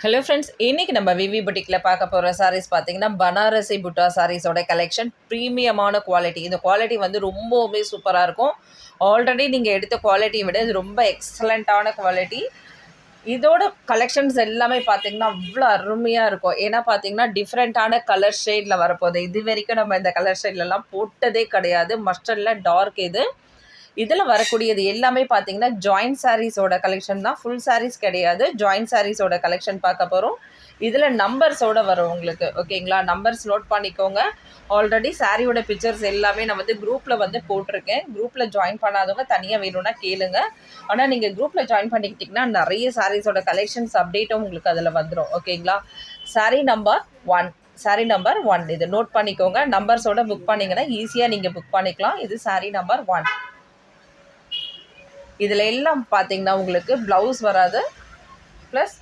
Hello friends, இன்றைக்கி நம்ம விவி புட்டிக்கில் பார்க்க போகிற சாரீஸ் பார்த்திங்கன்னா பனாரசி புட்டா சாரீஸோட கலெக்ஷன். ப்ரீமியமான குவாலிட்டி. இந்த குவாலிட்டி வந்து ரொம்பவுமே சூப்பராக இருக்கும். ஆல்ரெடி நீங்கள் எடுத்த குவாலிட்டியை விட இது ரொம்ப எக்ஸலண்ட்டான குவாலிட்டி. இதோட கலெக்ஷன்ஸ் எல்லாமே பார்த்திங்கன்னா அவ்வளோ அருமையாக இருக்கும். ஏன்னா பார்த்திங்கன்னா டிஃப்ரெண்ட்டான கலர் ஷேடில் வரப்போகுது. இது வரைக்கும் நம்ம இந்த கலர் ஷேட்லலாம் போட்டதே கிடையாது. மஸ்டர்டில் டார்க் இது. இதில் வரக்கூடியது எல்லாமே பார்த்தீங்கன்னா ஜாயின்ட் சாரீஸோட கலெக்ஷன் தான். ஃபுல் சாரீஸ் கிடையாது. ஜாயின்ட் சாரீஸோட கலெக்ஷன் பார்க்க போகிறோம். இதில் நம்பர்ஸோடு வரும் உங்களுக்கு. ஓகேங்களா? நம்பர்ஸ் நோட் பண்ணிக்கோங்க. ஆல்ரெடி சாரியோட பிக்சர்ஸ் எல்லாமே நான் வந்து குரூப்பில் வந்து போட்டிருக்கேன். குரூப்பில் ஜாயின் பண்ணாதவங்க தனியாக வேணும்னா கேளுங்க. ஆனால் நீங்கள் குரூப்பில் ஜாயின் பண்ணிக்கிட்டிங்கன்னா நிறைய சாரீஸோட கலெக்ஷன்ஸ் அப்டேட்டும் உங்களுக்கு அதில் வந்துடும். ஓகேங்களா? சாரீ நம்பர் 1. சாரீ நம்பர் 1 இது நோட் பண்ணிக்கோங்க. நம்பர்ஸோட புக் பண்ணிங்கன்னா ஈஸியாக நீங்கள் புக் பண்ணிக்கலாம். இது சாரீ நம்பர் 1. இதில் எல்லாம் பார்த்தீங்கன்னா உங்களுக்கு ப்ளவுஸ் வராது, ப்ளஸ்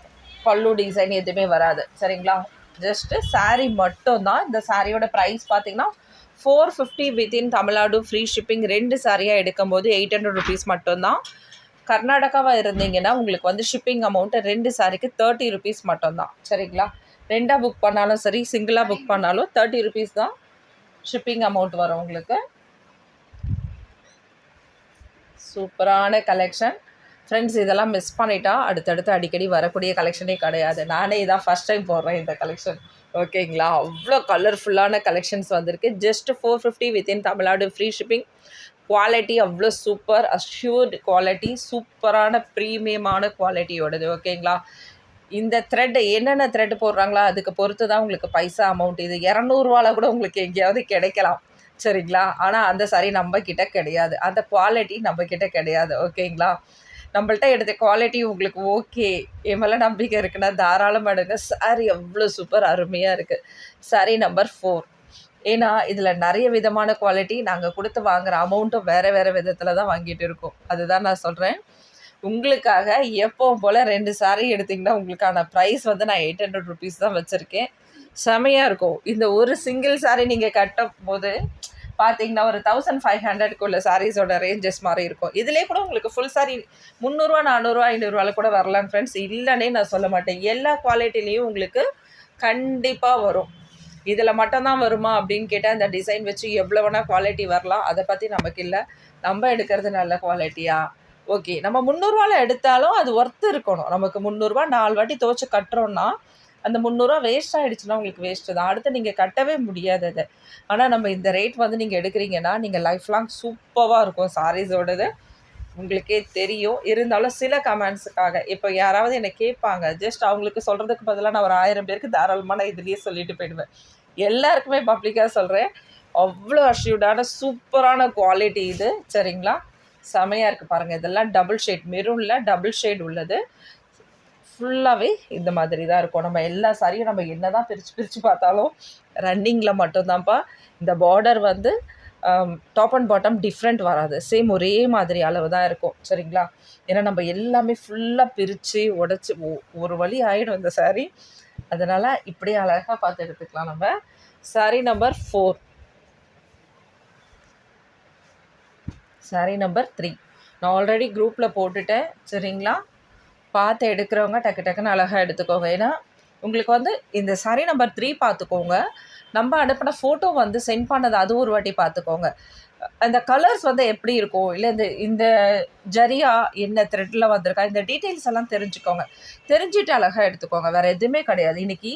பல்லு டிசைன் எதுவுமே வராது. சரிங்களா? ஜஸ்ட்டு சாரீ மட்டும்தான். இந்த சாரியோட ப்ரைஸ் பார்த்தீங்கன்னா 450 வித்தின் தமிழ்நாடு ஃப்ரீ ஷிப்பிங். 2 சாரியாக எடுக்கும்போது 800 ருபீஸ் மட்டும்தான். கர்நாடகாவாக இருந்தீங்கன்னா உங்களுக்கு வந்து ஷிப்பிங் அமௌண்ட்டு 2 சாரிக்கு 30 ருபீஸ் மட்டும்தான். சரிங்களா? 2ஆக புக் பண்ணாலும் சரி, சிங்கிளாக புக் பண்ணாலும் 30 ருபீஸ் தான் ஷிப்பிங் அமௌண்ட் வரும் உங்களுக்கு. சூப்பரான கலெக்ஷன் ஃப்ரெண்ட்ஸ். இதெல்லாம் மிஸ் பண்ணிட்டா அடுத்தடுத்து அடிக்கடி வரக்கூடிய கலெக்ஷனே கிடையாது. நானே இதான் ஃபஸ்ட் டைம் போடுறேன் இந்த கலெக்ஷன். ஓகேங்களா? அவ்வளோ கலர்ஃபுல்லான கலெக்ஷன்ஸ் வந்திருக்கு. Just 450 within Tamil Nadu free shipping. Quality அவ்வளோ சூப்பர், அஷ்யூர்டு குவாலிட்டி, சூப்பரான ப்ரீமியமான குவாலிட்டியோடது. ஓகேங்களா? இந்த த்ரெட் என்னென்ன த்ரெட் போடுறாங்களோ அதுக்கு பொறுத்து தான் உங்களுக்கு பைசா அமௌண்ட். இது 200 கூட உங்களுக்கு எங்கேயாவது கிடைக்கலாம். சரிங்களா? ஆனால் அந்த சாரி நம்மக்கிட்ட கிடையாது. அந்த குவாலிட்டி நம்மக்கிட்ட கிடையாது. ஓகேங்களா? நம்மள்ட்ட எடுத்த குவாலிட்டி உங்களுக்கு ஓகே, என் மேலே நம்பிக்கை இருக்குன்னா தாராளமாக எடுங்க. சாரி அவ்வளோ சூப்பர் அருமையாக இருக்குது. Sorry number 4. ஏன்னா இதில் நிறைய விதமான குவாலிட்டி. நாங்கள் கொடுத்து வாங்குகிற அமௌண்ட்டும் வேறு வேறு விதத்தில் தான் வாங்கிட்டு இருக்கோம். அதுதான் நான் சொல்கிறேன். உங்களுக்காக எப்பவும் போல் 2 சாரி எடுத்திங்கன்னா உங்களுக்கான ப்ரைஸ் வந்து நான் 800 ருபீஸ் தான் வச்சுருக்கேன். செமையாக இருக்கும். இந்த ஒரு சிங்கிள் சாரி நீங்கள் கட்டும் போது பார்த்தீங்கன்னா ஒரு 1500க்குள்ள சாரீஸோட ரேஞ்சஸ் மாதிரி இருக்கும். இதிலே கூட உங்களுக்கு ஃபுல் சாரி 300, 400, 500 கூட வரலாம் ஃப்ரெண்ட்ஸ். இல்லைன்னே நான் சொல்ல மாட்டேன். எல்லா குவாலிட்டிலையும் உங்களுக்கு கண்டிப்பாக வரும். இதில் மட்டும்தான் வருமா அப்படின்னு கேட்டால் இந்த டிசைன் வச்சு எவ்வளோ வேணால் குவாலிட்டி வரலாம். அதை பற்றி நமக்கு இல்லை. நம்ம எடுக்கிறது நல்ல குவாலிட்டியா? ஓகே, நம்ம 300 எடுத்தாலும் அது ஒர்த்து இருக்கணும். நமக்கு 300 4 வாட்டி துவச்சி கட்டுறோன்னா அந்த 300 வேஸ்ட் ஆகிடுச்சுன்னா உங்களுக்கு வேஸ்ட்டு தான். அடுத்து நீங்கள் கட்டவே முடியாது அதை. ஆனால் நம்ம இந்த ரேட் வந்து நீங்கள் எடுக்கிறீங்கன்னா நீங்கள் லைஃப் லாங் சூப்பராக இருக்கும் சாரீஸோடது. உங்களுக்கே தெரியும். இருந்தாலும் சில கமெண்ட்ஸுக்காக இப்போ யாராவது என்னை கேட்பாங்க, ஜஸ்ட் அவங்களுக்கு சொல்கிறதுக்கு பதிலாக நான் ஒரு 1000 பேருக்கு தாராளமாக நான் இதுலேயே சொல்லிட்டு போயிடுவேன். எல்லாருக்குமே பப்ளிக்காக சொல்கிறேன். அவ்வளோ அஷ்யூர்டான சூப்பரான குவாலிட்டி இது. சரிங்களா? செமையாக இருக்குது பாருங்கள். இதெல்லாம் டபுள் ஷேட், மெரூனில் டபுள் ஷேட் உள்ளது. ஃபுல்லாகவே இந்த மாதிரி தான் இருக்கும். நம்ம எல்லா சாரியும் நம்ம என்ன தான் பிரித்து பார்த்தாலும் ரன்னிங்கில் மட்டும்தான்ப்பா. இந்த பார்டர் வந்து டாப் அண்ட் பாட்டம் டிஃப்ரெண்ட் வராது. சேம் ஒரே மாதிரி அளவு தான் இருக்கும். சரிங்களா? ஏன்னா நம்ம எல்லாமே ஃபுல்லாக பிரித்து உடச்சி ஒரு வழி ஆகிடும் இந்த சாரீ. அதனால் இப்படியே அழகாக பார்த்து எடுத்துக்கலாம் நம்ம. சாரீ நம்பர் 4. சாரீ நம்பர் 3 நான் ஆல்ரெடி குரூப்பில் போட்டுட்டேன். சரிங்களா? பார்த்து எடுக்கிறவங்க டக்கு டக்குன்னு அழகாக எடுத்துக்கோங்க. ஏன்னா உங்களுக்கு வந்து இந்த சாரீ நம்பர் 3 பார்த்துக்கோங்க. நம்ம அனுப்பின ஃபோட்டோ வந்து சென்ட் பண்ணது அது ஒரு வாட்டி பார்த்துக்கோங்க. அந்த கலர்ஸ் வந்து எப்படி இருக்கும், இல்லை இந்த ஜரியா என்ன த்ரெட்டில் வந்திருக்கா, இந்த டீட்டெயில்ஸ் எல்லாம் தெரிஞ்சுக்கோங்க. தெரிஞ்சுட்டு அழகாக எடுத்துக்கோங்க. வேறு எதுவுமே கிடையாது. இன்றைக்கி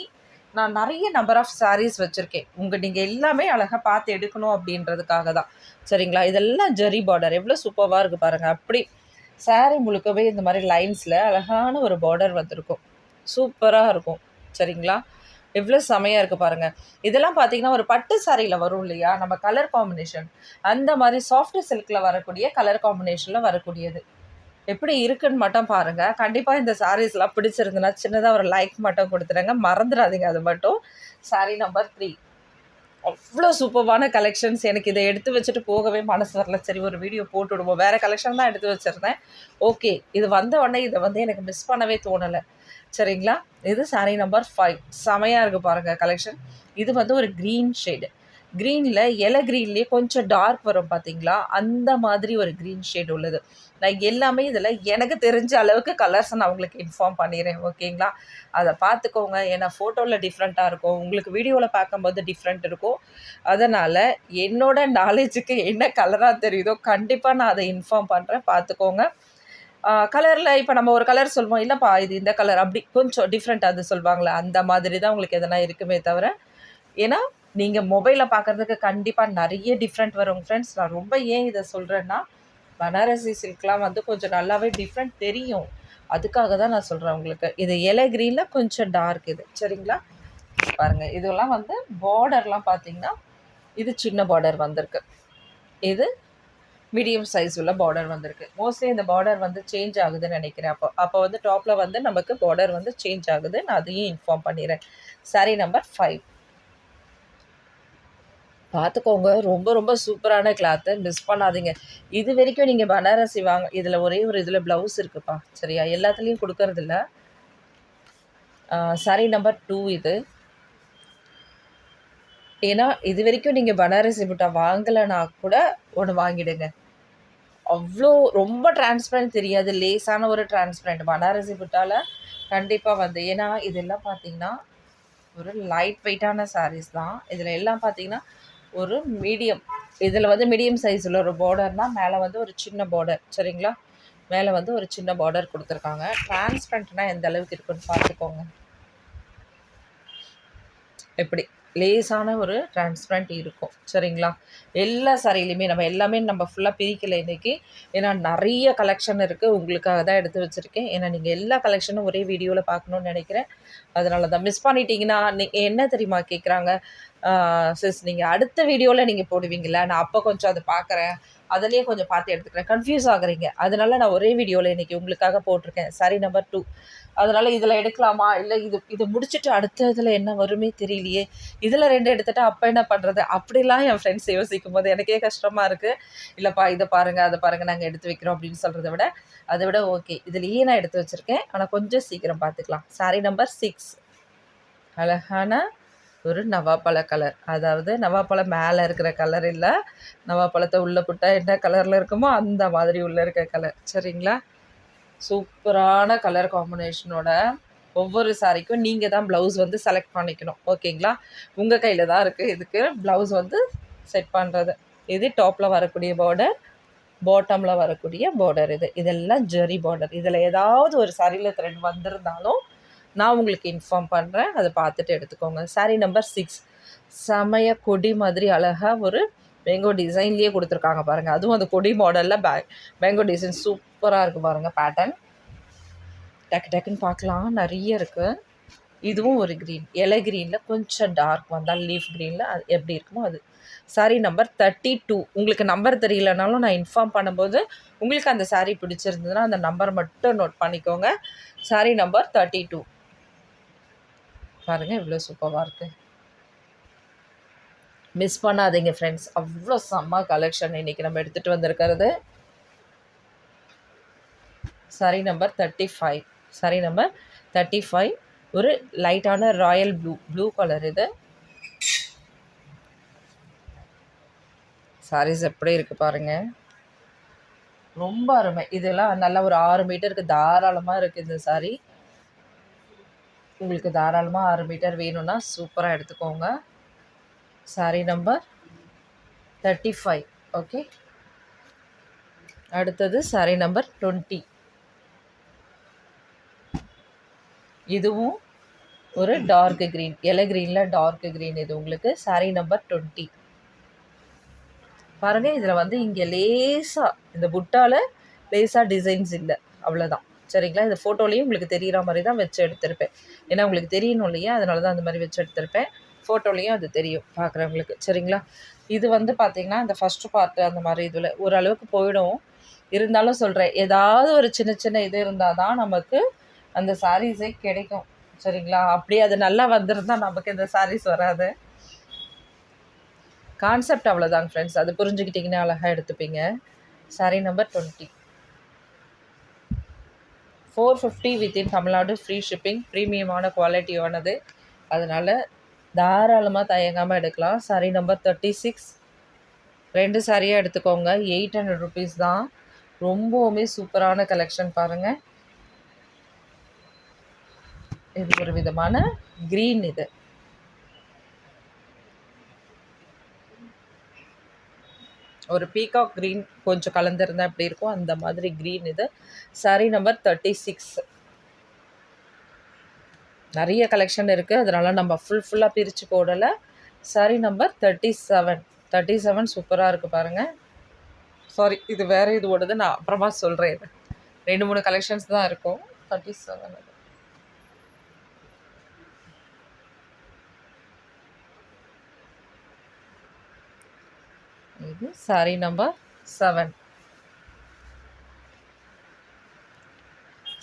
நான் நிறைய நம்பர் ஆஃப் சாரீஸ் வச்சுருக்கேன். நீங்கள் எல்லாமே அழகாக பார்த்து எடுக்கணும் அப்படின்றதுக்காக தான். சரிங்களா? இதெல்லாம் ஜரி பார்டர் எவ்வளோ சூப்பராக இருக்குது பாருங்கள். அப்படி சாரீ முழுக்கவே இந்த மாதிரி லைன்ஸில் அழகான ஒரு பார்டர் வந்திருக்கும். சூப்பராக இருக்கும். சரிங்களா? எவ்வளோ செமையாக இருக்குது பாருங்கள். இதெல்லாம் பார்த்திங்கன்னா ஒரு பட்டு சாரியில் வரும் இல்லையா, நம்ம கலர் காம்பினேஷன், அந்த மாதிரி சாஃப்ட் சில்கில் வரக்கூடிய கலர் காம்பினேஷனில் வரக்கூடியது. எப்படி இருக்குன்னு மட்டும் பாருங்கள். கண்டிப்பாக இந்த சாரீஸ்லாம் பிடிச்சிருந்துன்னா சின்னதாக ஒரு லைக் மட்டும் கொடுத்துருங்க. மறந்துடாதீங்க அது மட்டும். சாரீ நம்பர் 3 அவ்வளோ சூப்பரான கலெக்ஷன்ஸ். எனக்கு இதை எடுத்து வச்சுட்டு போகவே மனசு வரல. சரி, ஒரு வீடியோ போட்டுவிடுவோம். வேறு கலெக்ஷன் தான் எடுத்து வச்சுருந்தேன். ஓகே, இது வந்த உடனே இதை வந்து எனக்கு மிஸ் பண்ணவே தோணலை. சரிங்களா? இது சாரீ நம்பர் 5. செமையாக இருக்குது பாருங்கள் கலெக்ஷன். இது வந்து ஒரு க்ரீன் ஷேடு. க்ரீனில் இலை க்ரீன்லேயே கொஞ்சம் டார்க் வரும் பார்த்தீங்களா, அந்த மாதிரி ஒரு க்ரீன் ஷேட் உள்ளது. நான் எல்லாமே இதில் எனக்கு தெரிஞ்ச அளவுக்கு கலர்ஸை நான் உங்களுக்கு இன்ஃபார்ம் பண்ணிடுறேன். ஓகேங்களா, அதை பார்த்துக்கோங்க. ஏன்னா ஃபோட்டோவில் டிஃப்ரெண்ட்டாக இருக்கும், உங்களுக்கு வீடியோவில் பார்க்கும்போது டிஃப்ரெண்ட் இருக்கும். அதனால் என்னோட நாலேஜுக்கு என்ன கலராக தெரியுதோ கண்டிப்பாக நான் அதை இன்ஃபார்ம் பண்ணுறேன், பார்த்துக்கோங்க. கலரில் இப்போ நம்ம ஒரு கலர் சொல்லுவோம், இல்லைப்பா இது இந்த கலர், அப்படி கொஞ்சம் டிஃப்ரெண்ட் அது சொல்லுவாங்களே, அந்த மாதிரி தான் உங்களுக்கு எதனா இருக்குமே தவிர, ஏன்னா நீங்கள் மொபைலில் பார்க்குறதுக்கு கண்டிப்பாக நிறைய டிஃப்ரெண்ட் வரும் ஃப்ரெண்ட்ஸ். நான் ரொம்ப ஏன் இதை சொல்கிறேன்னா, பனாரசி சில்க்லாம் வந்து கொஞ்சம் நல்லாவே டிஃப்ரெண்ட் தெரியும். அதுக்காக தான் நான் சொல்கிறேன் உங்களுக்கு. இது இலை க்ரீனில் கொஞ்சம் டார்க் இது, சரிங்களா. பாருங்கள், இதெல்லாம் வந்து பார்டர்லாம் பார்த்தீங்கன்னா, இது சின்ன பார்டர் வந்திருக்கு, இது மீடியம் சைஸ் உள்ள பார்டர் வந்திருக்கு. மோஸ்ட்லி இந்த பார்டர் வந்து சேஞ்ச் ஆகுதுன்னு நினைக்கிறேன். அப்போ வந்து டாப்பில் வந்து நமக்கு பார்டர் வந்து சேஞ்ச் ஆகுது. நான் அதையும் இன்ஃபார்ம் பண்ணிடுறேன். சாரீ நம்பர் 5 பார்த்துக்கோங்க. ரொம்ப ரொம்ப சூப்பரான கிளாத்து, மிஸ் பண்ணாதீங்க. இது வரைக்கும் நீங்கள் பனாரசி வாங்க, இதில் ஒரே ஒரு இதில் ப்ளவுஸ் இருக்குப்பா, சரியா, எல்லாத்துலேயும் கொடுக்கறதில்ல. சாரீ நம்பர் 2 இது. ஏன்னா இது வரைக்கும் நீங்கள் பனாரசி புட்டா வாங்கலைன்னா கூட ஒன்று வாங்கிடுங்க. அவ்வளோ ரொம்ப டிரான்ஸ்பரண்ட் தெரியாது, லேஸான ஒரு டிரான்ஸ்பரண்ட் பனாரசி புட்டாவில் கண்டிப்பாக வந்து. ஏன்னா இதெல்லாம் பார்த்தீங்கன்னா ஒரு லைட் வெயிட்டான சாரீஸ் தான். இதில் எல்லாம் பார்த்தீங்கன்னா ஒரு மீடியம், இதில் வந்து மீடியம் சைஸில் ஒரு பார்டர்னால் மேலே வந்து ஒரு சின்ன பார்டர், சரிங்களா, மேலே வந்து ஒரு சின்ன பார்டர் கொடுத்துருக்காங்க. டிரான்ஸ்பரண்ட்னால் எந்த அளவுக்கு இருக்குன்னு பார்த்துக்கோங்க. எப்படி லேஸான ஒரு டிரான்ஸ்பரண்ட் இருக்கும், சரிங்களா. எல்லா சாரிலையுமே நம்ம எல்லாமே நம்ம ஃபுல்லாக பிரிக்கலை இன்றைக்கி, ஏன்னா நிறைய கலெக்ஷன் இருக்குது. உங்களுக்காக தான் எடுத்து வச்சுருக்கேன். ஏன்னா நீங்கள் எல்லா கலெக்ஷனும் ஒரே வீடியோவில் பார்க்கணுன்னு நினைக்கிறேன். அதனால தான். மிஸ் பண்ணிட்டீங்கன்னா நீங்கள் என்ன தெரியுமா கேட்குறாங்க, சிஸ் நீங்கள் அடுத்த வீடியோவில் நீங்கள் போடுவீங்களா, நான் அப்போ கொஞ்சம் அதை பார்க்குறேன், அதிலேயே கொஞ்சம் பார்த்து எடுத்துக்கிறேன், கன்ஃபியூஸ் ஆகுறீங்க. அதனால நான் ஒரே வீடியோவில் இன்றைக்கி உங்களுக்காக போட்டிருக்கேன். Sorry number 2. அதனால் இதில் எடுக்கலாமா, இல்லை இது முடிச்சுட்டு அடுத்த இதில் என்ன வருமே தெரியலையே, இதில் 2 எடுத்துகிட்டா அப்போ என்ன பண்ணுறது, அப்படிலாம் என் ஃப்ரெண்ட்ஸ் யோசிக்கும் போது எனக்கே கஷ்டமாக இருக்குது. இல்லைப்பா இதை பாருங்கள் அதை பாருங்கள் நாங்கள் எடுத்து வைக்கிறோம் அப்படின்னு சொல்கிறத விட, அதை விட ஓகே இதுலேயே நான் எடுத்து வச்சுருக்கேன், ஆனால் கொஞ்சம் சீக்கிரம் பார்த்துக்கலாம். சாரி நம்பர் 6 அழகான ஒரு நவாப்பழ கலர், அதாவது நவாப்பழம் மேலே இருக்கிற கலர் இல்லை, நவாப்பழத்தை உள்ளே போட்டால் என்ன கலரில் இருக்குமோ அந்த மாதிரி உள்ளே இருக்க கலர், சரிங்களா. சூப்பரான கலர் காம்பினேஷனோட ஒவ்வொரு சாரிக்கும் நீங்கள் தான் ப்ளவுஸ் வந்து செலக்ட் பண்ணிக்கணும், ஓகேங்களா. உங்கள் கையில் தான் இருக்குது இதுக்கு ப்ளவுஸ் வந்து செட் பண்ணுறது. இது டாப்பில் வரக்கூடிய பார்டர், பாட்டமில் வரக்கூடிய பார்டர், இதெல்லாம் ஜெரி பார்டர். இதில் ஏதாவது ஒரு சாரியில் த்ரெட் வந்திருந்தாலும் நான் உங்களுக்கு இன்ஃபார்ம் பண்ணுறேன், அதை பார்த்துட்டு எடுத்துக்கோங்க. சாரீ நம்பர் 6 செமைய கொடி மாதிரி அழகாக ஒரு மேங்கோ டிசைன்லேயே கொடுத்துருக்காங்க பாருங்கள். அதுவும் அந்த கொடி மாடலில் மேங்கோ டிசைன் சூப்பராக இருக்குது பாருங்கள். பேட்டர்ன் டக்கு டக்குன்னு பார்க்கலாம், நிறைய இருக்குது. இதுவும் ஒரு க்ரீன், இலை க்ரீனில் கொஞ்சம் டார்க் வந்தால் லீஃப் க்ரீனில் அது எப்படி இருக்குமோ அது. சாரீ நம்பர் 32. உங்களுக்கு நம்பர் தெரியலனாலும் நான் இன்ஃபார்ம் பண்ணும்போது உங்களுக்கு அந்த சாரீ பிடிச்சிருந்ததுன்னா அந்த நம்பர் மட்டும் நோட் பண்ணிக்கோங்க. சாரீ நம்பர் 32 பாருங்கள், இவ்வளோ சூப்பராக இருக்குது. மிஸ் பண்ணாதீங்க ஃப்ரெண்ட்ஸ், அவ்வளோ செம்ம கலெக்ஷன் இன்றைக்கி நம்ம எடுத்துகிட்டு வந்திருக்கிறது. சாரீ நம்பர் 35. சாரீ நம்பர் 35 ஒரு லைட்டான ராயல் ப்ளூ கலர். இது சாரீஸ் எப்படி இருக்குது பாருங்கள், ரொம்ப அருமை. இதெல்லாம் நல்லா ஒரு 6 மீட்டருக்கு தாராளமாக இருக்குது இந்த சாரீ. உங்களுக்கு தாராளமாக 6 மீட்டர் வேணும்னா சூப்பராக எடுத்துக்கோங்க. சாரீ நம்பர் 35. ஓகே, அடுத்தது சாரீ நம்பர் 20. இதுவும் ஒரு டார்க் க்ரீன், இலை க்ரீனில் டார்க் க்ரீன். இது உங்களுக்கு சாரீ நம்பர் 20 பாருங்கள். இதில் வந்து இங்கே லேசாக இந்த புட்டாவில் லேசாக டிசைன்ஸ் இல்லை, அவ்வளோதான், சரிங்களா. இந்த ஃபோட்டோலேயும் உங்களுக்கு தெரிகிற மாதிரி தான் வச்சு எடுத்திருப்பேன், ஏன்னா உங்களுக்கு தெரியணும் இல்லையா, அதனால தான் அந்த மாதிரி வச்சு எடுத்திருப்பேன். ஃபோட்டோலேயும் அது தெரியும் பார்க்குறவங்களுக்கு, சரிங்களா. இது வந்து பார்த்திங்கன்னா இந்த ஃபஸ்ட்டு பார்ட்டு அந்த மாதிரி இதில் ஓரளவுக்கு போயிடும். இருந்தாலும் சொல்கிறேன், ஏதாவது ஒரு சின்ன சின்ன இது இருந்தால் தான் நமக்கு அந்த சாரீஸே கிடைக்கும், சரிங்களா. அப்படியே அது நல்லா வந்திருந்தால் நமக்கு இந்த சாரீஸ் வராது. கான்செப்ட் அவ்வளோதாங்க ஃப்ரெண்ட்ஸ், அது புரிஞ்சுக்கிட்டிங்கன்னா அழகாக எடுத்துப்பீங்க. Sari number 20 450 within Tamil Nadu, free shipping, ப்ரீமியமான குவாலிட்டியானது. அதனால் தாராளமாக தயங்காமல் எடுக்கலாம். Sorry number 36. 2 சாரியாக எடுத்துக்கோங்க. 800 ருபீஸ் தான். ரொம்பவுமே சூப்பரான கலெக்ஷன் பாருங்கள். இது ஒரு விதமான க்ரீன். இது ஒரு பீகாக் க்ரீன் கொஞ்சம் கலந்துருந்தா எப்படி இருக்கும் அந்த மாதிரி க்ரீன். இது சாரி நம்பர் 36. நிறைய கலெக்ஷன் இருக்குது, அதனால் நம்ம ஃபுல்லாக பிரித்து போடலை. Sorry number 37. 37 சூப்பராக இருக்குது பாருங்கள். சாரி, இது வேறு இது ஓடுது, நான் அப்புறமா சொல்கிறேன். இது 2-3 கலெக்ஷன்ஸ் தான் இருக்கும். 37 இது சாரி நம்பர் 7.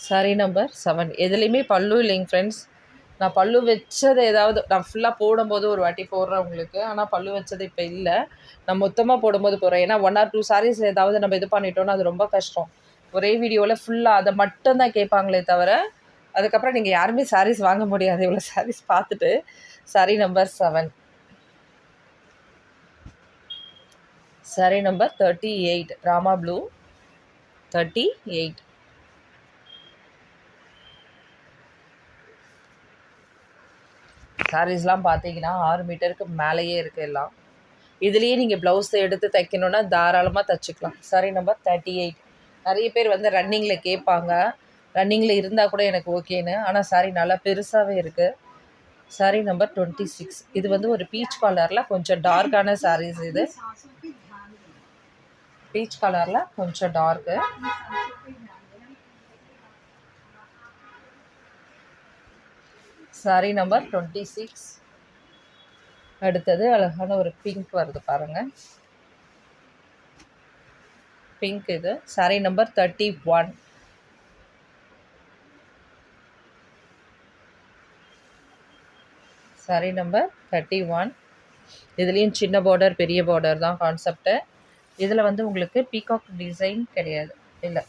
Sorry number 7. எதுலேயுமே பல்லு இல்லைங்க ஃப்ரெண்ட்ஸ். நான் பல்லு வச்சது ஏதாவது நான் ஃபுல்லாக போடும்போது ஒரு வாட்டி போடுறேன் உங்களுக்கு. ஆனால் பல்லு வச்சது இப்போ இல்லை, நான் மொத்தமாக போடும்போது போடுறேன். ஏன்னா 1 or 2 சாரீஸ் ஏதாவது நம்ம இது பண்ணிட்டோன்னா அது ரொம்ப கஷ்டம். ஒரே வீடியோவில் ஃபுல்லாக அதை மட்டும்தான் கேட்பாங்களே தவிர அதுக்கப்புறம் நீங்கள் யாருமே சாரீஸ் வாங்க முடியாது இவ்வளோ சாரீஸ் பார்த்துட்டு. Sorry number 7. Sorry number 38. Rama blue 38. சாரீஸ்லாம் பார்த்தீங்கன்னா 6 மீட்டருக்கு மேலேயே இருக்குது எல்லாம். இதுலேயே நீங்கள் ப்ளவுஸ் எடுத்து தைக்கணுன்னா தாராளமாக தைச்சிக்கலாம். Sorry number 38. நிறைய பேர் வந்து ரன்னிங்கில் கேட்பாங்க, ரன்னிங்கில் இருந்தால் கூட எனக்கு ஓகேன்னு. ஆனால் சாரி நல்லா பெருசாகவே இருக்குது. Sorry number 26. இது வந்து ஒரு பீச் கலரில் கொஞ்சம் டார்க்கான சாரீஸ். இது பீச் கலரில் கொஞ்சம் டார்க்கு. சாரி நம்பர் 26. அடுத்தது அழகான ஒரு பிங்க் வருது பாருங்கள், பிங்க். இது சாரி நம்பர் 31. Sorry number 31. இதுலேயும் சின்ன பார்டர் பெரிய பார்டர் தான் கான்செப்ட்டு. இதில் வந்து உங்களுக்கு பீகாக் டிசைன் கிடையாது. இல்லை,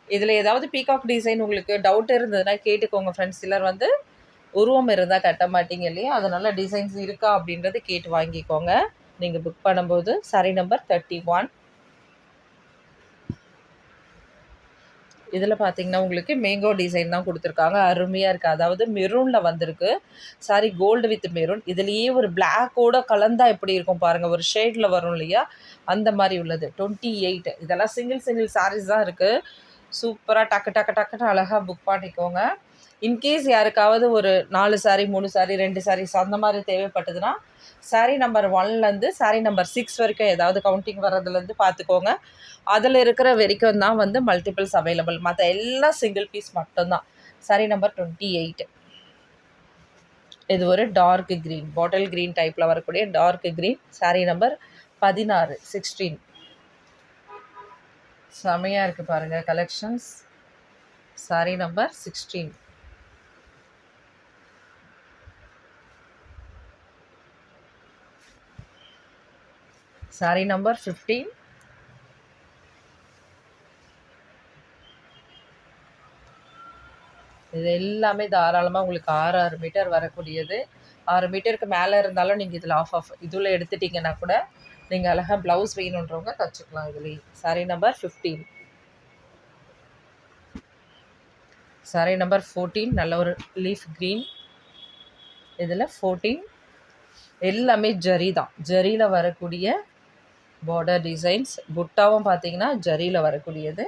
இதில் ஏதாவது பீகாக் டிசைன் உங்களுக்கு டவுட் இருந்ததுன்னா கேட்டுக்கோங்க ஃப்ரெண்ட்ஸ். சிலர் வந்து உருவம் இருந்தால் கட்ட மாட்டீங்க இல்லையா, அதனால் டிசைன்ஸ் இருக்கா அப்படின்றது கேட்டு வாங்கிக்கோங்க நீங்கள் புக் பண்ணும்போது. Sorry number 31. இதில் பார்த்தீங்கன்னா உங்களுக்கு மேங்கோ டிசைன் தான் கொடுத்துருக்காங்க, அருமையாக இருக்குது. அதாவது மெரூனில் வந்திருக்கு சாரி, கோல்டு வித் மெரூன். இதுலேயே ஒரு பிளாக்கோட கலந்தால் எப்படி இருக்கும் பாருங்கள், ஒரு ஷேடில் வரும் இல்லையா, அந்த மாதிரி உள்ளது. 28. இதெல்லாம் சிங்கிள் சாரீஸ் தான் இருக்குது. சூப்பராக டக்குன்னு அழகாக புக் பண்ணிக்கோங்க. இன்கேஸ் யாருக்காவது ஒரு 4 சாரி 3 சாரி 2 சாரீஸ் அந்த மாதிரி தேவைப்பட்டதுன்னா சாரீ நம்பர் 1லேருந்து சாரீ நம்பர் 6 வரைக்கும் ஏதாவது கவுண்டிங் வர்றதுலேருந்து பார்த்துக்கோங்க. அதில் இருக்கிற வரைக்கும் தான் வந்து மல்டிபிள்ஸ் அவைலபிள், மற்ற எல்லாம் சிங்கிள் பீஸ் மட்டும்தான். சாரீ நம்பர் 28. இது ஒரு டார்க் க்ரீன், பாட்டில் க்ரீன் டைப்பில் வரக்கூடிய டார்க் க்ரீன். சாரீ நம்பர் 16. 16. செமையாக இருக்குது பாருங்கள் collections. Sari number 16. Sari number 15. இது எல்லாமே தாராளமாக உங்களுக்கு 6 மீட்டர் வரக்கூடியது. 6 மீட்டருக்கு மேலே இருந்தாலும் நீங்கள் இதில் ஆஃப் இதில் எடுத்துட்டிங்கன்னா கூட நீங்கள் அழகாக ப்ளவுஸ் வேணுன்றவங்க தச்சுக்கலாம் இதுலேயே. சாரீ நம்பர் 15. சாரீ நம்பர் 14. நல்ல ஒரு லீஃப் க்ரீன். இதில் 14 எல்லாமே ஜரி தான், ஜரியில் வரக்கூடிய பார்டர் டிசைன்ஸ். புட்டாவும் பார்த்தீங்கன்னா ஜரியில் வரக்கூடியது.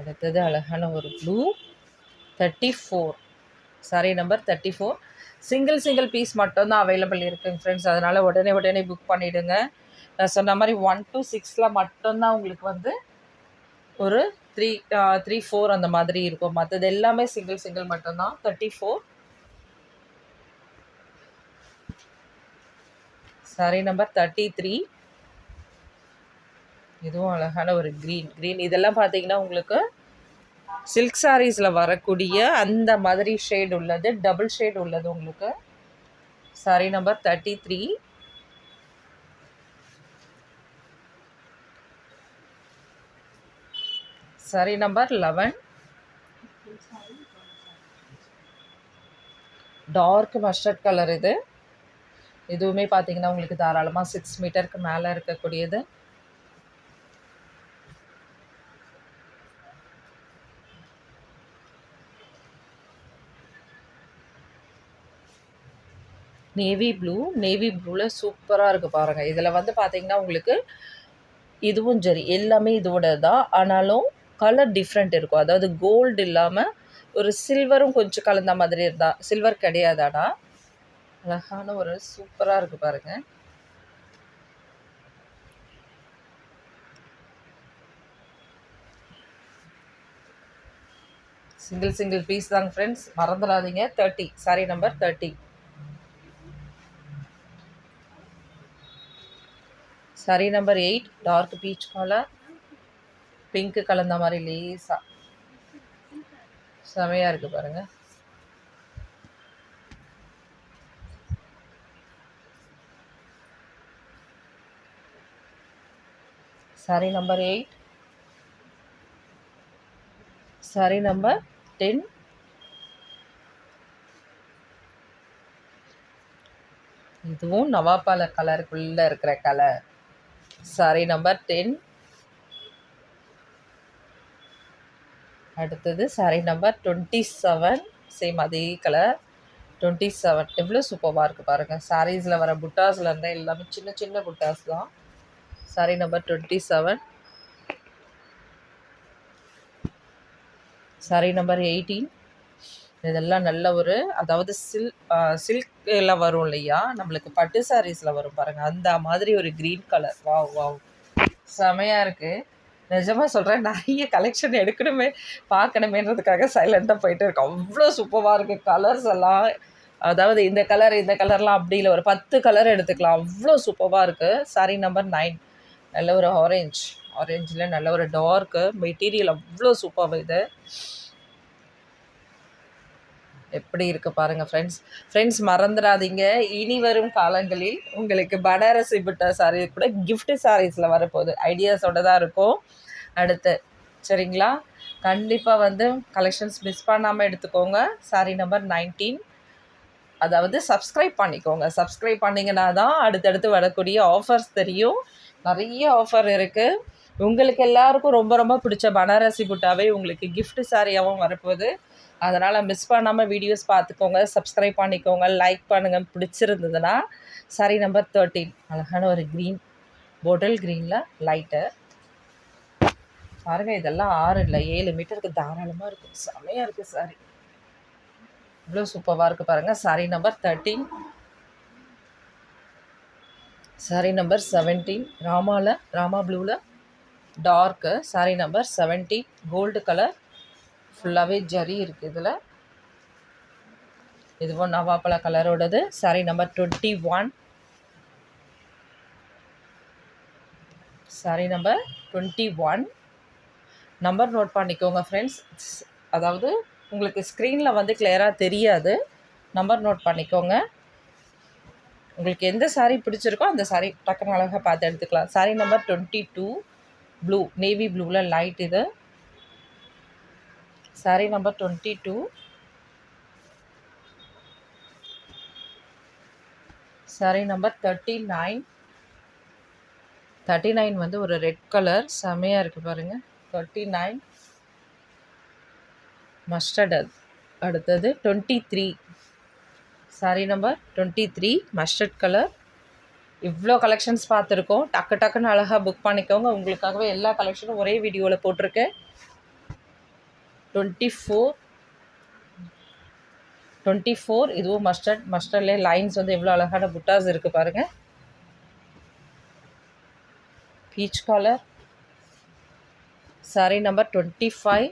அடுத்தது அழகான ஒரு blue 34. Sari number 34. Single piece மட்டும்தான் அவைலபிள் இருக்குங்க ஃப்ரெண்ட்ஸ், அதனால் உடனே புக் பண்ணிவிடுங்க. நான் சொன்ன மாதிரி 1 to 6 மட்டும்தான் உங்களுக்கு வந்து ஒரு 3, 4 அந்த மாதிரி இருக்கும். மற்றது எல்லாமே சிங்கிள் மட்டும்தான். 34. சாரீ நம்பர் 33. இதுவும் அழகான ஒரு க்ரீன். இதெல்லாம் பார்த்தீங்கன்னா உங்களுக்கு சில்க் சாரீஸில் வரக்கூடிய அந்த மாதிரி ஷேட் உள்ளது, டபுள் ஷேட் உள்ளது உங்களுக்கு. Sari number 33. Sari number 11. Dark mustard colour இது. இதுவுமே பார்த்தீங்கன்னா உங்களுக்கு தாராளமாக 6 மீட்டருக்கு மேலே இருக்கக்கூடியது. நேவி ப்ளூவில் சூப்பராக இருக்குது பாருங்கள். இதில் வந்து பார்த்தீங்கன்னா உங்களுக்கு இதுவும் சரி எல்லாமே இதோட தான், ஆனாலும் கலர் டிஃப்ரெண்ட் இருக்கும். அதாவது கோல்டு இல்லாமல் ஒரு சில்வரும் கொஞ்சம் கலந்த மாதிரி இருந்தா, சில்வர் கிடையாது, ஆனால் அழகான ஒரு சூப்பராக இருக்குது பாருங்கள். சிங்கிள் பீஸ் தாங்க ஃப்ரெண்ட்ஸ், மறந்துடாதீங்க. 30 sari number 30. Sari number 8 dark peach colour, pink கலந்த மாதிரி லேஸாக செமையாக இருக்குது பாருங்கள். சாரி நம்பர் 8. சாரி நம்பர் 10. இதுவும் நவாப்பால கலருக்குள்ளே இருக்கிற கலர். Sorry number 10. அடுத்தது சாரி நம்பர் 27. சேம் அதே கலர் 27. எவ்வளோ சூப்பராக இருக்குது பாருங்கள். சாரீஸில் வர புட்டாஸில் இருந்தால் எல்லாமே சின்ன சின்ன புட்டாஸ் தான். Sorry number 27. Sorry number 18. இதெல்லாம் நல்ல ஒரு, அதாவது சில்கில் வரும் இல்லையா, நம்மளுக்கு பட்டு சாரீஸில் வரும் பாருங்கள், அந்த மாதிரி ஒரு க்ரீன் கலர். வாவ் செமையாக இருக்குது. நிஜமாக சொல்கிறேன், நிறைய கலெக்ஷன் எடுக்கணுமே பார்க்கணுமேன்றதுக்காக சைலண்ட்டாக போயிட்டு இருக்கோம். அவ்வளோ சூப்பராக இருக்குது கலர்ஸ் எல்லாம். அதாவது இந்த கலர்லாம் அப்படி இல்லை, ஒரு 10 கலர் எடுத்துக்கலாம், அவ்வளோ சூப்பராக இருக்குது. Sorry number 9. நல்ல ஒரு ஆரஞ்சில் நல்ல ஒரு டார்க்கு மெட்டீரியல், அவ்வளோ சூப்பராக இது. எப்படி இருக்குது பாருங்கள் ஃப்ரெண்ட்ஸ் மறந்துடாதீங்க, இனி வரும் காலங்களில் உங்களுக்கு பனாரசி புட்டா சாரீ கூட கிஃப்ட் சாரீஸில் வரப்போகுது. ஐடியாஸோடு தான் இருக்கும் அடுத்து, சரிங்களா? கண்டிப்பாக வந்து கலெக்ஷன்ஸ் மிஸ் பண்ணாமல் எடுத்துக்கோங்க. சாரீ நம்பர் 19. அதாவது சப்ஸ்கிரைப் பண்ணிக்கோங்க. சப்ஸ்கிரைப் பண்ணிங்கன்னா தான் அடுத்தடுத்து வரக்கூடிய ஆஃபர்ஸ் தெரியும். நிறைய ஆஃபர் இருக்குது. உங்களுக்கு எல்லாருக்கும் ரொம்ப ரொம்ப பிடிச்ச பனாரசி புட்டாவே உங்களுக்கு கிஃப்ட் சாரியாகவும் வரப்போகுது. அதனால் மிஸ் பண்ணாமல் வீடியோஸ் பார்த்துக்கோங்க, சப்ஸ்கிரைப் பண்ணிக்கோங்க, லைக் பண்ணுங்கள் பிடிச்சிருந்ததுன்னா. Sorry number 13. அழகான ஒரு க்ரீன், பாட்டில் க்ரீனில் லைட்டு பாருங்கள். இதெல்லாம் 6 இல்லை 7 மீட்டருக்கு தாராளமாக இருக்கும். செமையாக இருக்குது சாரி, இவ்வளோ சூப்பராக இருக்குது பாருங்கள். சாரி நம்பர் 13. சாரி நம்பர் 17. ராமா ப்ளூவில் dark. Sari number 17 gold colour, ஃபுல்லாகவே ஜரி இருக்குது இதில். இதுவும் நவாப்பழ கலரோடது. Sari number 21. Sari number 21. Number note பண்ணிக்கோங்க ஃப்ரெண்ட்ஸ். அதாவது உங்களுக்கு ஸ்க்ரீனில் வந்து கிளியராக தெரியாது, நம்பர் நோட் பண்ணிக்கோங்க. உங்களுக்கு எந்த சாரீ பிடிச்சிருக்கோ அந்த சாரீ டக்குன்னு அழகாக பார்த்து எடுத்துக்கலாம். சாரீ நம்பர் 22 ப்ளூ, நேவி ப்ளூவில் லைட் இது. சாரீ நம்பர் 22. சாரீ நம்பர் 39. 39 வந்து ஒரு ரெட் கலர், செமையாக இருக்குது பாருங்கள். 39 மஸ்டர்ட். அடுத்தது 23. Sari number 23 mustard colour. இவ்வளோ கலெக்ஷன்ஸ் பார்த்துருக்கோம். டக்குன்னு அழகாக புக் பண்ணிக்கோங்க. உங்களுக்காகவே எல்லா கலெக்ஷனும் ஒரே வீடியோவில் போட்டிருக்கேன். 24 இதுவும் மஸ்டர்ட்லேயே லைன்ஸ் வந்து எவ்வளோ அழகான புட்டாஸ் இருக்குது பாருங்கள். Peach colour. Sari number 25.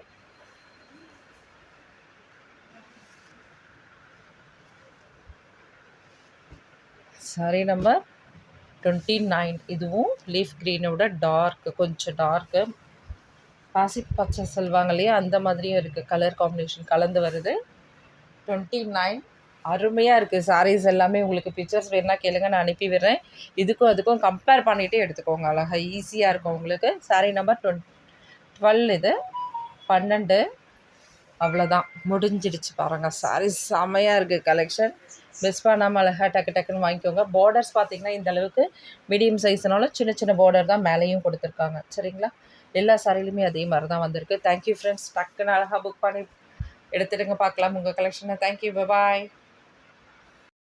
Sari number 29. இதுவும் லீஃப் க்ரீனோட டார்க்கு, கொஞ்சம் டார்க்கு பாசி பச்சை சொல்லுவாங்க இல்லையா, அந்த மாதிரியும் இருக்குது. கலர் காம்பினேஷன் கலந்து வருது. 29 அருமையாக இருக்குது. சாரீஸ் எல்லாமே உங்களுக்கு பிக்சர்ஸ் வேணுன்னா கேளுங்க, நான் அனுப்பி விடுறேன். அதுக்கும் கம்பேர் பண்ணிவிட்டு எடுத்துக்கோங்க, அழகாக ஈஸியாக இருக்கும் உங்களுக்கு. சாரீ நம்பர் 12. இது 12 அவ்வளோதான், முடிஞ்சிடுச்சு பாருங்கள். சாரி செமையாக இருக்குது கலெக்ஷன். மிஸ் பண்ணாமல் அழகாக டக்கு டக்குன்னு வாங்கிக்கோங்க. பார்டர்ஸ் பார்த்தீங்கன்னா இந்த அளவுக்கு மீடியம் சைஸ்னால சின்ன சின்ன பார்டர் தான் மேலேயும் கொடுத்துருக்காங்க. சரிங்களா? எல்லா சாரிலையுமே அதே மாதிரி தான் வந்திருக்கு. Thank you friends. டக்குன்னு அழகாக புக் பண்ணி எடுத்துடுங்க. பார்க்கலாம் உங்கள் கலெக்ஷனை. தேங்க்யூ, பாய்.